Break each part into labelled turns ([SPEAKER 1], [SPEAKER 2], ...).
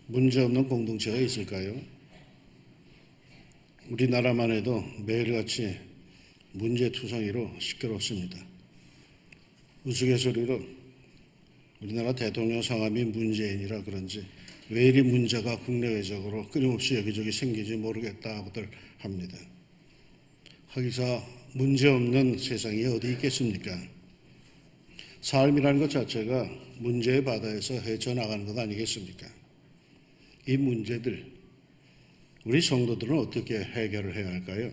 [SPEAKER 1] 문제없는 공동체가 있을까요? 우리나라만 해도 매일같이 문제투성이로 시끄럽습니다. 우스갯소리로 우리나라 대통령 성함이 문재인이라 그런지 왜 이리 문제가 국내외적으로 끊임없이 여기저기 생기지 모르겠다고들 합니다. 거기서 문제없는 세상이 어디 있겠습니까? 삶이라는 것 자체가 문제의 바다에서 헤쳐나가는 것 아니겠습니까? 이 문제들, 우리 성도들은 어떻게 해결을 해야 할까요?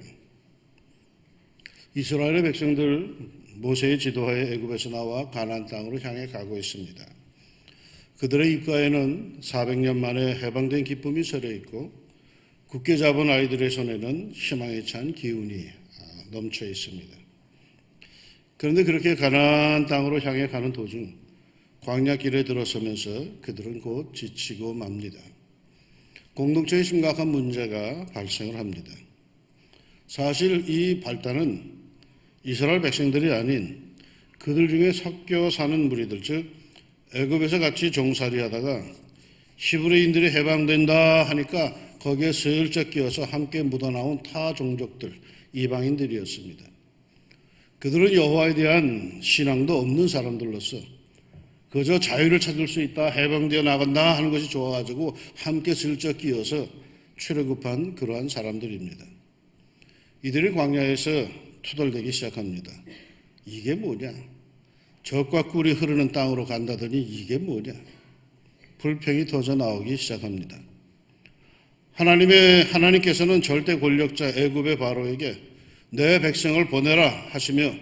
[SPEAKER 1] 이스라엘의 백성들 모세의 지도하에 애굽에서 나와 가나안 땅으로 향해 가고 있습니다. 그들의 입가에는 400년 만에 해방된 기쁨이 서려 있고 굳게 잡은 아이들의 손에는 희망에 찬 기운이 넘쳐 있습니다. 그런데 그렇게 가나안 땅으로 향해 가는 도중 광야길에 들어서면서 그들은 곧 지치고 맙니다. 공동체의 심각한 문제가 발생을 합니다. 사실 이 발단은 이스라엘 백성들이 아닌 그들 중에 섞여 사는 무리들, 즉 애굽에서 같이 종살이하다가 히브리인들이 해방된다 하니까 거기에 슬쩍 끼어서 함께 묻어나온 타 종족들, 이방인들이었습니다. 그들은 여호와에 대한 신앙도 없는 사람들로서 그저 자유를 찾을 수 있다, 해방되어 나간다 하는 것이 좋아가지고 함께 슬쩍 끼어서 출애굽한 그러한 사람들입니다. 이들이 광야에서 투덜대기 시작합니다. 이게 뭐냐? 젖과 꿀이 흐르는 땅으로 간다더니 이게 뭐냐? 불평이 터져 나오기 시작합니다. 하나님께서는 절대 권력자 애굽의 바로에게 내 백성을 보내라 하시며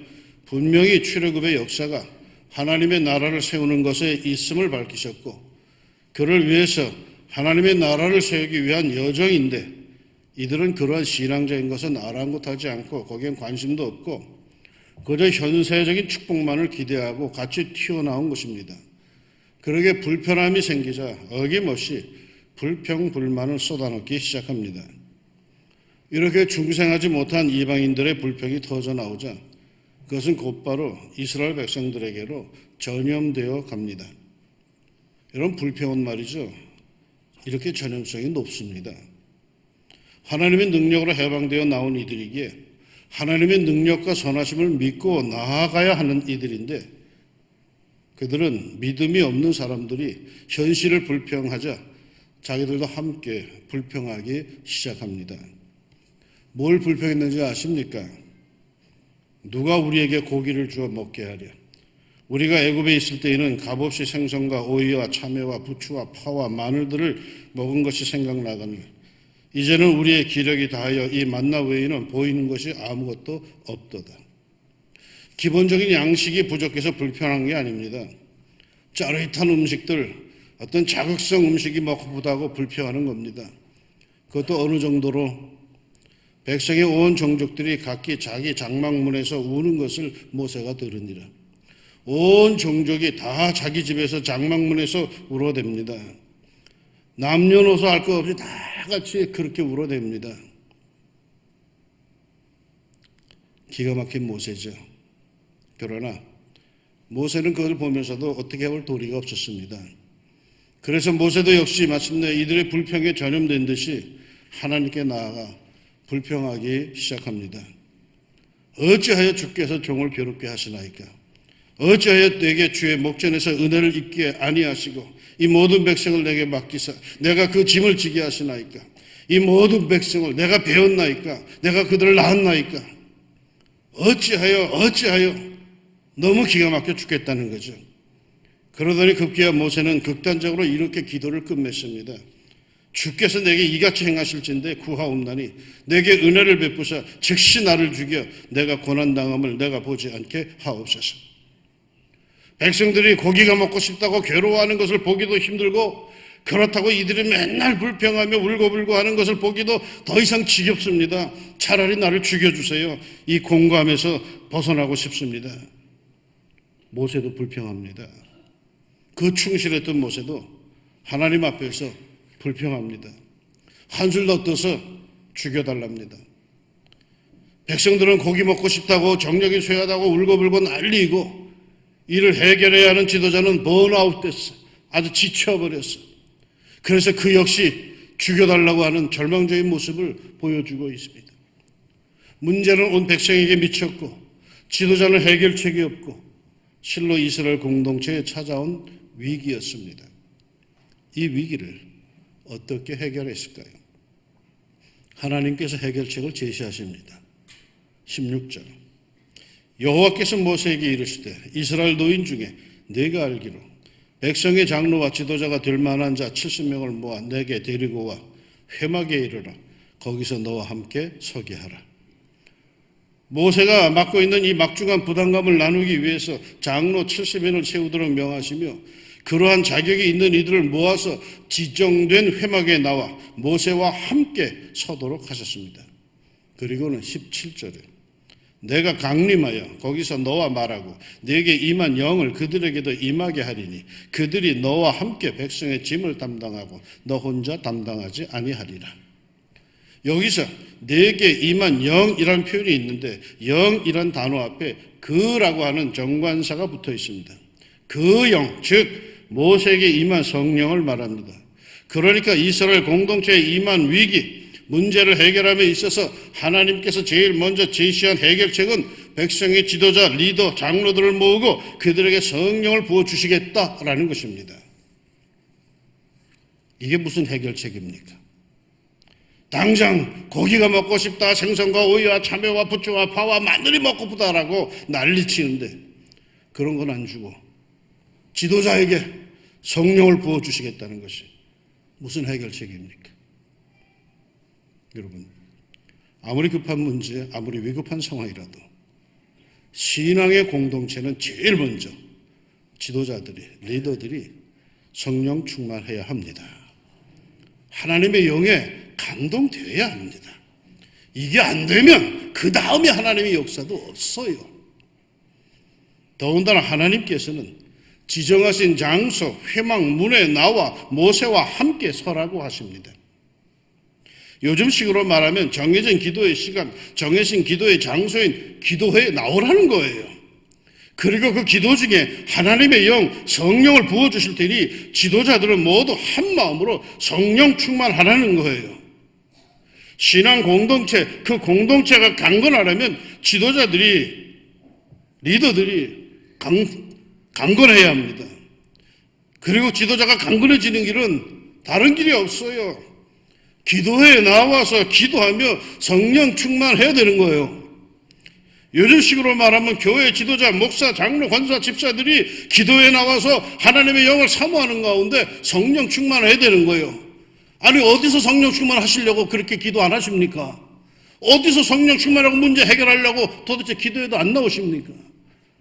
[SPEAKER 1] 분명히 출애굽의 역사가 하나님의 나라를 세우는 것에 있음을 밝히셨고 그를 위해서 하나님의 나라를 세우기 위한 여정인데 이들은 그러한 신앙적인 것은 아랑곳하지 않고 거기엔 관심도 없고 그저 현세적인 축복만을 기대하고 같이 튀어나온 것입니다. 그러게 불편함이 생기자 어김없이 불평, 불만을 쏟아넣기 시작합니다. 이렇게 중생하지 못한 이방인들의 불평이 터져 나오자 그것은 곧바로 이스라엘 백성들에게로 전염되어 갑니다. 이런 불평은 말이죠. 이렇게 전염성이 높습니다. 하나님의 능력으로 해방되어 나온 이들이기에 하나님의 능력과 선하심을 믿고 나아가야 하는 이들인데 그들은 믿음이 없는 사람들이 현실을 불평하자 자기들도 함께 불평하기 시작합니다. 뭘 불평했는지 아십니까? 누가 우리에게 고기를 주어 먹게 하랴? 우리가 애굽에 있을 때에는 값없이 생선과 오이와 참외와 부추와 파와 마늘들을 먹은 것이 생각나거늘 이제는 우리의 기력이 다하여 이 만나 외에는 보이는 것이 아무것도 없도다. 기본적인 양식이 부족해서 불편한 게 아닙니다. 짜릿한 음식들, 어떤 자극성 음식이 먹고보다고 불평하는 겁니다. 그것도 어느 정도로 백성의 온 종족들이 각기 자기 장막문에서 우는 것을 모세가 들으니라. 온 종족이 다 자기 집에서 장막문에서 울어댑니다. 남녀노소 할 것 없이 다 같이 그렇게 울어댑니다. 기가 막힌 모세죠. 그러나 모세는 그걸 보면서도 어떻게 해볼 도리가 없었습니다. 그래서 모세도 역시 마침내 이들의 불평에 전염된 듯이 하나님께 나아가 불평하기 시작합니다. 어찌하여 주께서 종을 괴롭게 하시나이까? 어찌하여 내게 주의 목전에서 은혜를 입게 아니하시고 이 모든 백성을 내게 맡기사 내가 그 짐을 지게 하시나이까? 이 모든 백성을 내가 배웠나이까? 내가 그들을 낳았나이까? 어찌하여 너무 기가 막혀 죽겠다는 거죠. 그러더니 급기야 모세는 극단적으로 이렇게 기도를 끝맺습니다. 주께서 내게 이같이 행하실진대 구하옵나니 내게 은혜를 베푸사 즉시 나를 죽여 내가 고난당함을 내가 보지 않게 하옵소서. 백성들이 고기가 먹고 싶다고 괴로워하는 것을 보기도 힘들고 그렇다고 이들이 맨날 불평하며 울고불고 하는 것을 보기도 더 이상 지겹습니다. 차라리 나를 죽여주세요. 이 공감에서 벗어나고 싶습니다. 모세도 불평합니다. 그 충실했던 모세도 하나님 앞에서 불평합니다. 한술 더 떠서 죽여달랍니다. 백성들은 고기 먹고 싶다고 정력이 쇠하다고 울고불고 난리고 이를 해결해야 하는 지도자는 번아웃 됐어. 아주 지쳐버렸어. 그래서 그 역시 죽여달라고 하는 절망적인 모습을 보여주고 있습니다. 문제는 온 백성에게 미쳤고 지도자는 해결책이 없고 실로 이스라엘 공동체에 찾아온 위기였습니다. 이 위기를 어떻게 해결했을까요? 하나님께서 해결책을 제시하십니다. 16절 여호와께서 모세에게 이르시되 이스라엘 노인 중에 네가 알기로 백성의 장로와 지도자가 될 만한 자 70명을 모아 내게 데리고 와 회막에 이르라. 거기서 너와 함께 서게 하라. 모세가 맡고 있는 이 막중한 부담감을 나누기 위해서 장로 70인을 세우도록 명하시며 그러한 자격이 있는 이들을 모아서 지정된 회막에 나와 모세와 함께 서도록 하셨습니다. 그리고는 17절에 내가 강림하여 거기서 너와 말하고 네게 임한 영을 그들에게도 임하게 하리니 그들이 너와 함께 백성의 짐을 담당하고 너 혼자 담당하지 아니하리라. 여기서 네게 임한 영이라는 표현이 있는데 영이란 단어 앞에 그라고 하는 정관사가 붙어 있습니다. 그 영, 즉 모세에게 임한 성령을 말합니다. 그러니까 이스라엘 공동체에 임한 위기, 문제를 해결함에 있어서 하나님께서 제일 먼저 제시한 해결책은 백성의 지도자, 리더, 장로들을 모으고 그들에게 성령을 부어주시겠다라는 것입니다. 이게 무슨 해결책입니까? 당장 고기가 먹고 싶다, 생선과 오이와 참외와 부추와 파와 마늘이 먹고 싶다라고 난리치는데 그런 건 안 주고 지도자에게 성령을 부어주시겠다는 것이 무슨 해결책입니까? 여러분, 아무리 급한 문제, 아무리 위급한 상황이라도 신앙의 공동체는 제일 먼저 지도자들이, 리더들이 성령 충만해야 합니다. 하나님의 영에 감동되어야 합니다. 이게 안 되면 그 다음에 하나님의 역사도 없어요. 더군다나 하나님께서는 지정하신 장소, 회막 문에 나와 모세와 함께 서라고 하십니다. 요즘식으로 말하면 정해진 기도의 시간, 정해진 기도의 장소인 기도회에 나오라는 거예요. 그리고 그 기도 중에 하나님의 영, 성령을 부어주실 테니 지도자들은 모두 한 마음으로 성령 충만하라는 거예요. 신앙 공동체, 그 공동체가 강건하려면 지도자들이, 리더들이 강건해야 합니다. 그리고 지도자가 강건해지는 길은 다른 길이 없어요. 기도회에 나와서 기도하며 성령 충만해야 되는 거예요. 요즘식으로 말하면 교회 지도자, 목사, 장로, 권사, 집사들이 기도회에 나와서 하나님의 영을 사모하는 가운데 성령 충만해야 되는 거예요. 아니 어디서 성령 충만하시려고 그렇게 기도 안 하십니까? 어디서 성령 충만하고 문제 해결하려고 도대체 기도회도 안 나오십니까?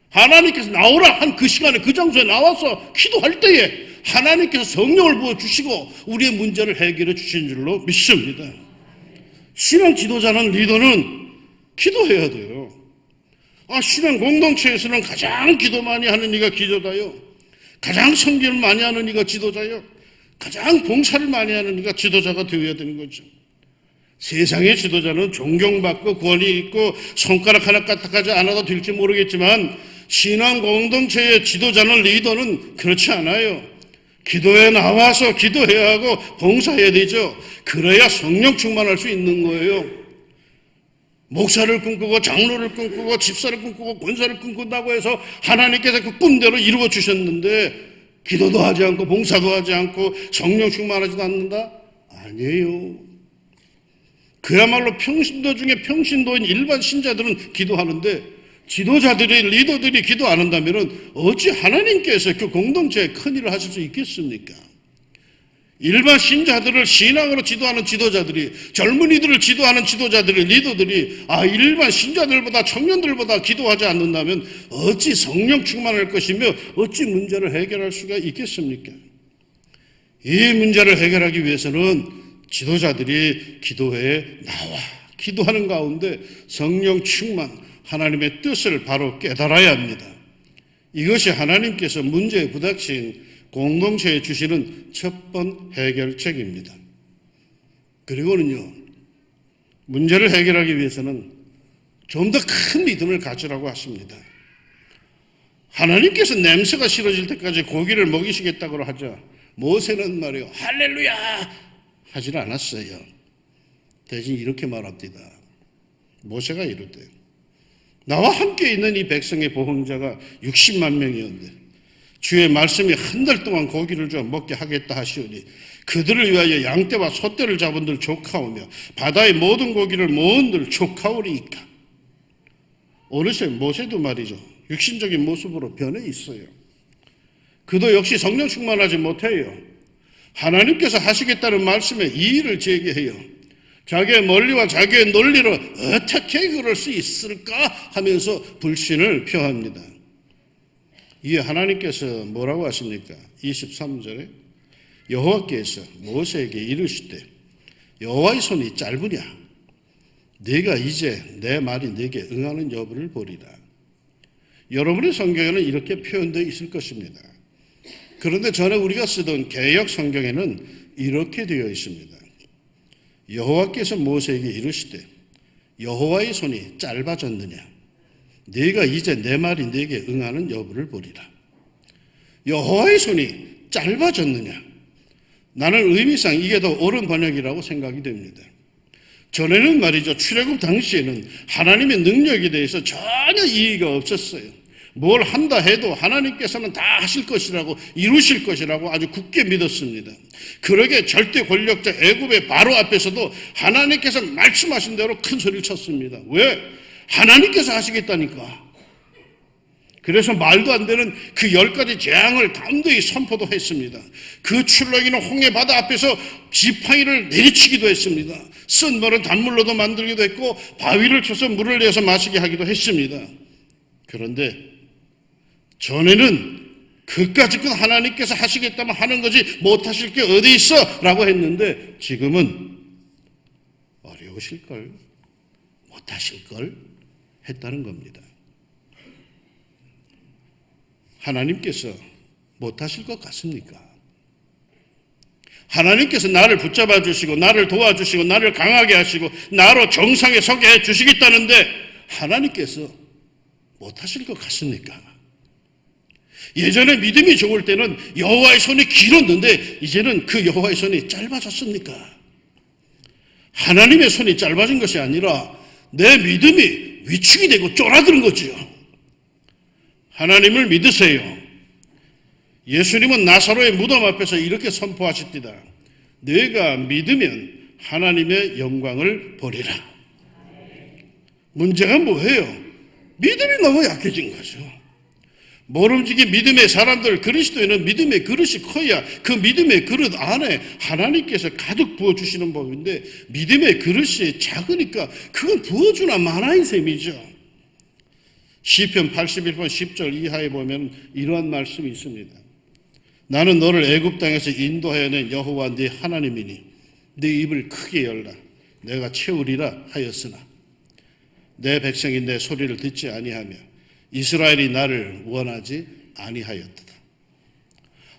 [SPEAKER 1] 하나님께서 나오라 한 그 시간에 그 장소에 나와서 기도할 때에 하나님께서 성령을 부어주시고 우리의 문제를 해결해 주신 줄로 믿습니다. 신앙 지도자는, 리더는 기도해야 돼요. 신앙 공동체에서는 가장 기도 많이 하는 이가 기도자요, 가장 성경을 많이 하는 이가 지도자요, 가장 봉사를 많이 하는 이가 지도자가 되어야 되는 거죠. 세상의 지도자는 존경받고 권위 있고 손가락 하나 까딱하지 않아도 될지 모르겠지만 신앙 공동체의 지도자는, 리더는 그렇지 않아요. 기도에 나와서 기도해야 하고 봉사해야 되죠. 그래야 성령 충만할 수 있는 거예요. 목사를 꿈꾸고 장로를 꿈꾸고 집사를 꿈꾸고 권사를 꿈꾼다고 해서 하나님께서 그 꿈대로 이루어 주셨는데 기도도 하지 않고 봉사도 하지 않고 성령 충만하지도 않는다? 아니에요. 그야말로 평신도 중에 평신도인 일반 신자들은 기도하는데 지도자들이, 리더들이 기도 안 한다면 어찌 하나님께서 그 공동체에 큰일을 하실 수 있겠습니까? 일반 신자들을 신앙으로 지도하는 지도자들이, 젊은이들을 지도하는 지도자들이, 리더들이 일반 신자들보다, 청년들보다 기도하지 않는다면 어찌 성령 충만할 것이며 어찌 문제를 해결할 수가 있겠습니까? 이 문제를 해결하기 위해서는 지도자들이 기도회에 나와 기도하는 가운데 성령 충만, 하나님의 뜻을 바로 깨달아야 합니다. 이것이 하나님께서 문제에 부닥친 공동체에 주시는 첫 번 해결책입니다. 그리고는요, 문제를 해결하기 위해서는 좀 더 큰 믿음을 가지라고 하십니다. 하나님께서 냄새가 싫어질 때까지 고기를 먹이시겠다고 하자 모세는 말이요, 할렐루야 하질 않았어요. 대신 이렇게 말합니다. 모세가 이르되 나와 함께 있는 이 백성의 보험자가 60만 명이었는데 주의 말씀이 한 달 동안 고기를 주어 먹게 하겠다 하시오니 그들을 위하여 양떼와 소떼를 잡은들 조카오며 바다의 모든 고기를 모은들 조카오리이까. 어느새 모세도 말이죠, 육신적인 모습으로 변해 있어요. 그도 역시 성령 충만하지 못해요. 하나님께서 하시겠다는 말씀에 이의를 제기해요. 자기의 논리와 자기의 논리로 어떻게 그럴 수 있을까 하면서 불신을 표합니다. 이에 하나님께서 뭐라고 하십니까? 23절에 여호와께서 모세에게 이르시되 여호와의 손이 짧으냐? 네가 이제 내 말이 네게 응하는 여부를 보리라. 여러분의 성경에는 이렇게 표현되어 있을 것입니다. 그런데 전에 우리가 쓰던 개역 성경에는 이렇게 되어 있습니다. 여호와께서 모세에게 이르시되 여호와의 손이 짧아졌느냐? 네가 이제 내 말이 네게 응하는 여부를 보리라. 여호와의 손이 짧아졌느냐? 나는 의미상 이게 더 옳은 번역이라고 생각이 됩니다. 전에는 말이죠, 출애굽 당시에는 하나님의 능력에 대해서 전혀 이의가 없었어요. 뭘 한다 해도 하나님께서는 다 하실 것이라고, 이루실 것이라고 아주 굳게 믿었습니다. 그러게 절대 권력자 애굽의 바로 앞에서도 하나님께서 말씀하신 대로 큰 소리를 쳤습니다. 왜? 하나님께서 하시겠다니까. 그래서 말도 안 되는 그 10가지 재앙을 담대히 선포도 했습니다. 그 출렁이는 홍해 바다 앞에서 지팡이를 내리치기도 했습니다. 쓴 물은 단물로도 만들기도 했고 바위를 쳐서 물을 내서 마시게 하기도 했습니다. 그런데 전에는 그까짓 건 하나님께서 하시겠다면 하는 거지 못하실 게 어디 있어? 라고 했는데 지금은 어려우실걸, 못하실걸 했다는 겁니다. 하나님께서 못하실 것 같습니까? 하나님께서 나를 붙잡아 주시고 나를 도와주시고 나를 강하게 하시고 나로 정상에 서게 해 주시겠다는데 하나님께서 못하실 것 같습니까? 예전에 믿음이 좋을 때는 여호와의 손이 길었는데 이제는 그 여호와의 손이 짧아졌습니까? 하나님의 손이 짧아진 것이 아니라 내 믿음이 위축이 되고 쫄아드는 거지요. 하나님을 믿으세요. 예수님은 나사로의 무덤 앞에서 이렇게 선포하셨디다. 내가 믿으면 하나님의 영광을 보리라. 문제가 뭐예요? 믿음이 너무 약해진 거죠. 모름지기 믿음의 사람들, 그리스도인은 믿음의 그릇이 커야 그 믿음의 그릇 안에 하나님께서 가득 부어주시는 법인데 믿음의 그릇이 작으니까 그건 부어주나 마나인 셈이죠. 시편 81편 10절 이하에 보면 이러한 말씀이 있습니다. 나는 너를 애굽 땅에서 인도하여낸 여호와 네 하나님이니 네 입을 크게 열라 내가 채우리라 하였으나 내 백성이 내 소리를 듣지 아니하며 이스라엘이 나를 원하지 아니하였도다.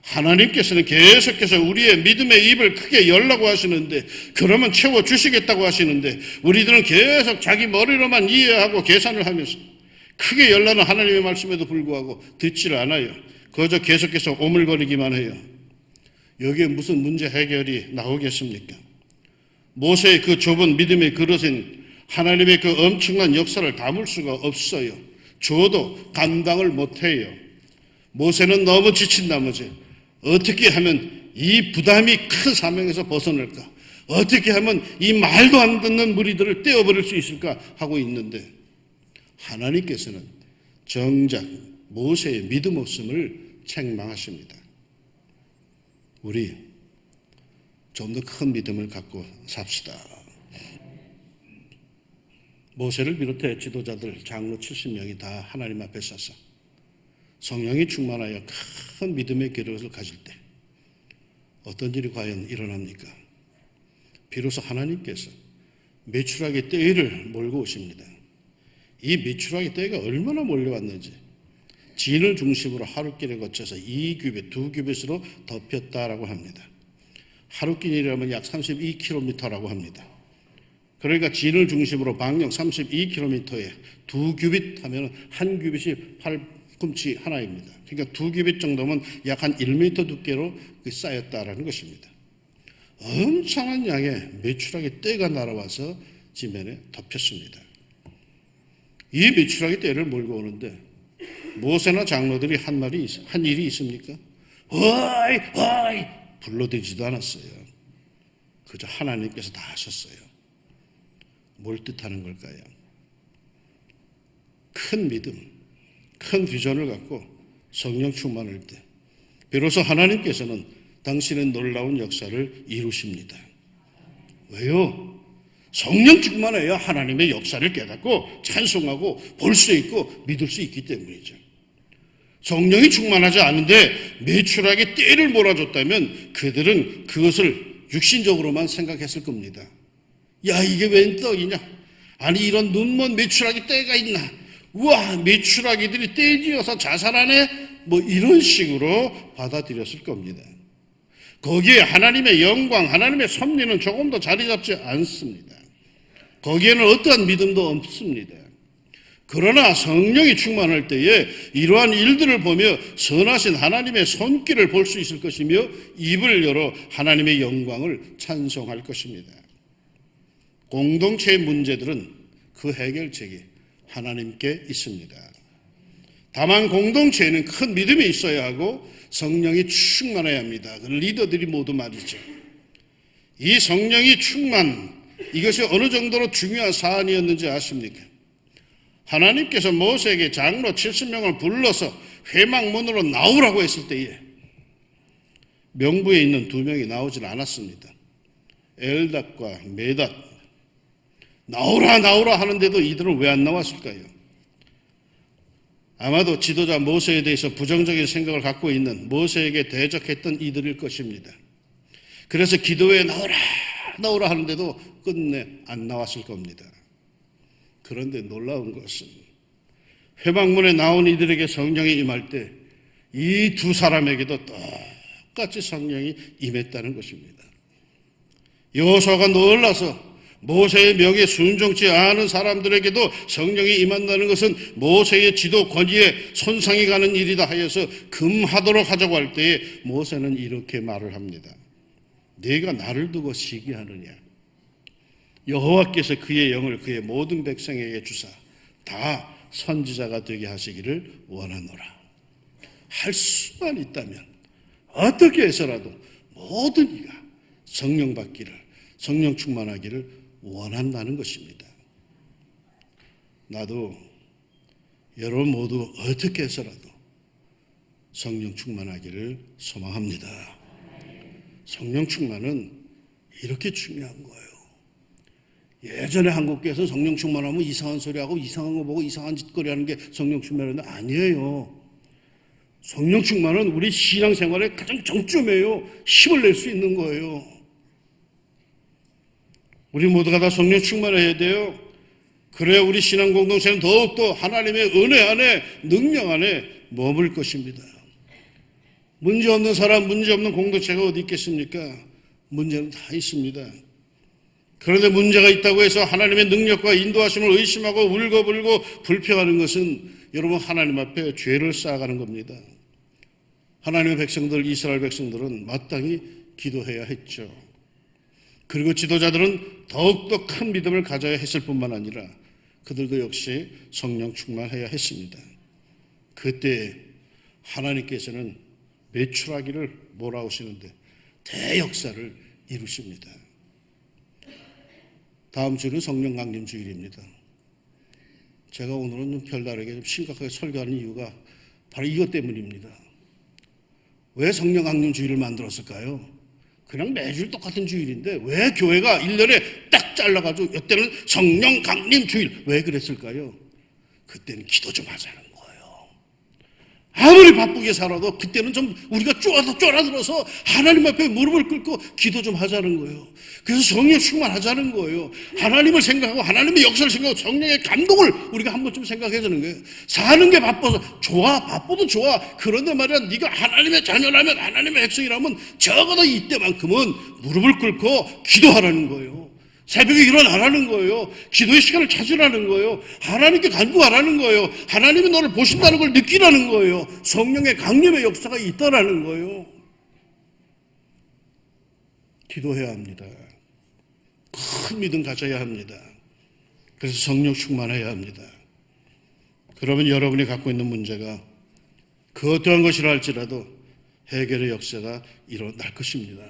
[SPEAKER 1] 하나님께서는 계속해서 우리의 믿음의 입을 크게 열라고 하시는데 그러면 채워주시겠다고 하시는데 우리들은 계속 자기 머리로만 이해하고 계산을 하면서 크게 열라는 하나님의 말씀에도 불구하고 듣지를 않아요. 그저 계속해서 오물거리기만 해요. 여기에 무슨 문제 해결이 나오겠습니까? 모세의 그 좁은 믿음의 그릇은 하나님의 그 엄청난 역사를 담을 수가 없어요. 줘도 감당을 못해요. 모세는 너무 지친 나머지 어떻게 하면 이 부담이 큰 사명에서 벗어날까? 어떻게 하면 이 말도 안 듣는 무리들을 떼어버릴 수 있을까 하고 있는데 하나님께서는 정작 모세의 믿음 없음을 책망하십니다. 우리 좀 더 큰 믿음을 갖고 삽시다. 모세를 비롯해 지도자들 장로 70명이 다 하나님 앞에 서서 성령이 충만하여 큰 믿음의 기록을 가질 때 어떤 일이 과연 일어납니까? 비로소 하나님께서 메추라기 떼를 몰고 오십니다. 이 메추라기 떼가 얼마나 몰려왔는지 진을 중심으로 하룻길에 거쳐서 2규빗, 2규빗으로 덮였다라고 합니다. 하룻길이라면 약 32km라고 합니다. 그러니까 진을 중심으로 방역 32km에 2규빗 하면 한 규빗이 꿈치 하나입니다. 그러니까 2규빗 정도면 약 한 1m 두께로 쌓였다라는 것입니다. 엄청난 양의 메추라기 떼가 날아와서 지면에 덮였습니다. 이 메추라기 떼를 몰고 오는데 모세나 장로들이 한 일이 있습니까? 어이 어이 불러대지도 않았어요. 그저 하나님께서 다 하셨어요. 뭘 뜻하는 걸까요? 큰 믿음, 큰 비전을 갖고 성령 충만할 때 비로소 하나님께서는 당신의 놀라운 역사를 이루십니다. 왜요? 성령 충만해야 하나님의 역사를 깨닫고 찬송하고 볼 수 있고 믿을 수 있기 때문이죠. 성령이 충만하지 않은데 메추라기 떼를 몰아줬다면 그들은 그것을 육신적으로만 생각했을 겁니다. 야, 이게 웬 떡이냐? 아니, 이런 눈먼 메추라기 떼가 있나? 우와, 메추라기들이 떼지어서 자살하네? 뭐 이런 식으로 받아들였을 겁니다. 거기에 하나님의 영광, 하나님의 섭리는 조금 더 자리 잡지 않습니다. 거기에는 어떠한 믿음도 없습니다. 그러나 성령이 충만할 때에 이러한 일들을 보며 선하신 하나님의 손길을 볼 수 있을 것이며 입을 열어 하나님의 영광을 찬송할 것입니다. 공동체의 문제들은 그 해결책이 하나님께 있습니다. 다만 공동체에는 큰 믿음이 있어야 하고 성령이 충만해야 합니다. 리더들이 모두 말이죠. 이 성령이 충만, 이것이 어느 정도로 중요한 사안이었는지 아십니까? 하나님께서 모세에게 장로 70명을 불러서 회막문으로 나오라고 했을 때에 명부에 있는 2명이 나오질 않았습니다. 엘닷과 메닷. 나오라 하는데도 이들은 왜 안 나왔을까요? 아마도 지도자 모세에 대해서 부정적인 생각을 갖고 있는 모세에게 대적했던 이들일 것입니다. 그래서 기도에 나오라 하는데도 끝내 안 나왔을 겁니다. 그런데 놀라운 것은 회막문에 나온 이들에게 성령이 임할 때 이 2 사람에게도 똑같이 성령이 임했다는 것입니다. 여호수아가 놀라서 모세의 명에 순종치 않은 사람들에게도 성령이 임한다는 것은 모세의 지도 권위에 손상이 가는 일이다 하여서 금하도록 하자고 할 때에 모세는 이렇게 말을 합니다. 네가 나를 두고 시기하느냐? 여호와께서 그의 영을 그의 모든 백성에게 주사 다 선지자가 되게 하시기를 원하노라. 할 수만 있다면 어떻게 해서라도 모든 이가 성령 받기를, 성령 충만하기를 원한다는 것입니다. 나도 여러분 모두 어떻게 해서라도 성령 충만하기를 소망합니다. 성령 충만은 이렇게 중요한 거예요. 예전에 한국교회에서 성령 충만하면 이상한 소리하고 이상한 거 보고 이상한 짓거리 하는 게 성령 충만은 아니에요. 성령 충만은 우리 신앙생활의 가장 정점이에요. 힘을 낼 수 있는 거예요. 우리 모두가 다 성령 충만해야 돼요. 그래야 우리 신앙 공동체는 더욱더 하나님의 은혜 안에, 능력 안에 머물 것입니다. 문제없는 사람, 문제없는 공동체가 어디 있겠습니까? 문제는 다 있습니다. 그런데 문제가 있다고 해서 하나님의 능력과 인도하심을 의심하고 울고불고 불평하는 것은 여러분 하나님 앞에 죄를 쌓아가는 겁니다. 하나님의 백성들, 이스라엘 백성들은 마땅히 기도해야 했죠. 그리고 지도자들은 더욱더 큰 믿음을 가져야 했을 뿐만 아니라 그들도 역시 성령 충만해야 했습니다. 그때 하나님께서는 메추라기를 몰아오시는데 대역사를 이루십니다. 다음 주는 성령 강림 주일입니다. 제가 오늘은 별다르게 좀 심각하게 설교하는 이유가 바로 이것 때문입니다. 왜 성령 강림 주일을 만들었을까요? 그냥 매주일 똑같은 주일인데 왜 교회가 1년에 딱 잘라가지고 이때는 성령 강림 주일 왜 그랬을까요? 그때는 기도 좀 하자는 거예요. 아무리 바쁘게 살아도 그때는 좀 우리가 쫄아들어서 하나님 앞에 무릎을 꿇고 기도 좀 하자는 거예요. 그래서 성령 충만하자는 거예요. 하나님을 생각하고 하나님의 역사를 생각하고 성령의 감동을 우리가 한 번쯤 생각해야 되는 거예요. 사는 게 바빠서 좋아, 바빠도 좋아. 그런데 말이야, 네가 하나님의 자녀라면, 하나님의 백성이라면 적어도 이때만큼은 무릎을 꿇고 기도하라는 거예요. 새벽에 일어나라는 거예요. 기도의 시간을 찾으라는 거예요. 하나님께 간구하라는 거예요. 하나님이 너를 보신다는 걸 느끼라는 거예요. 성령의 강림의 역사가 있다라는 거예요. 기도해야 합니다. 큰 믿음 가져야 합니다. 그래서 성령 충만해야 합니다. 그러면 여러분이 갖고 있는 문제가 그 어떠한 것이라 할지라도 해결의 역사가 일어날 것입니다.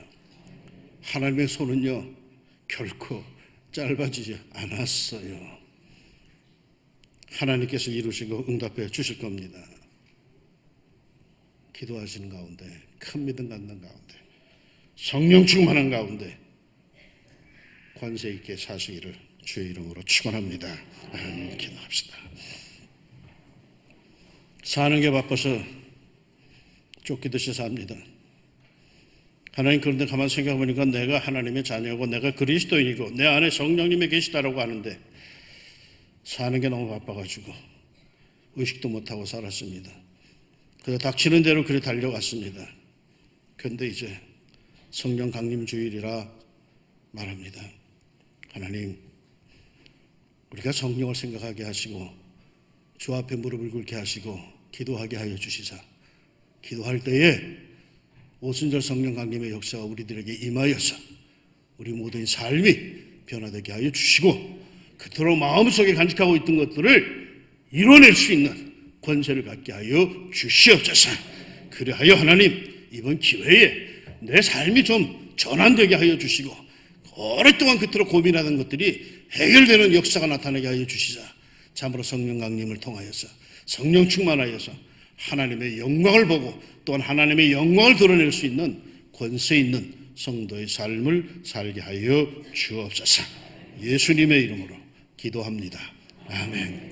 [SPEAKER 1] 하나님의 손은요 결코 짧아지지 않았어요. 하나님께서 이루시고 응답해 주실 겁니다. 기도하시는 가운데, 큰 믿음 갖는 가운데, 성령 충만한 가운데 관세 있게 사시기를 주의 이름으로 축원합니다. 기도합시다. 사는 게 바빠서 쫓기듯이 삽니다. 하나님, 그런데 가만 생각해보니까 내가 하나님의 자녀고 내가 그리스도인이고 내 안에 성령님이 계시다라고 하는데 사는 게 너무 바빠가지고 의식도 못하고 살았습니다. 그래서 닥치는 대로 그래 달려왔습니다. 그런데 이제 성령 강림 주일이라 말합니다. 하나님, 우리가 성령을 생각하게 하시고 주 앞에 무릎을 꿇게 하시고 기도하게 하여 주시사 기도할 때에 오순절 성령 강림의 역사가 우리들에게 임하여서 우리 모든 삶이 변화되게 하여 주시고 그토록 마음속에 간직하고 있던 것들을 이뤄낼 수 있는 권세를 갖게 하여 주시옵소서. 그리하여 하나님, 이번 기회에 내 삶이 좀 전환되게 하여 주시고 오랫동안 그토록 고민하던 것들이 해결되는 역사가 나타나게 하여 주시자. 참으로 성령 강림을 통하여서 성령 충만하여서 하나님의 영광을 보고 또한 하나님의 영광을 드러낼 수 있는 권세 있는 성도의 삶을 살게 하여 주옵소서. 예수님의 이름으로 기도합니다. 아멘.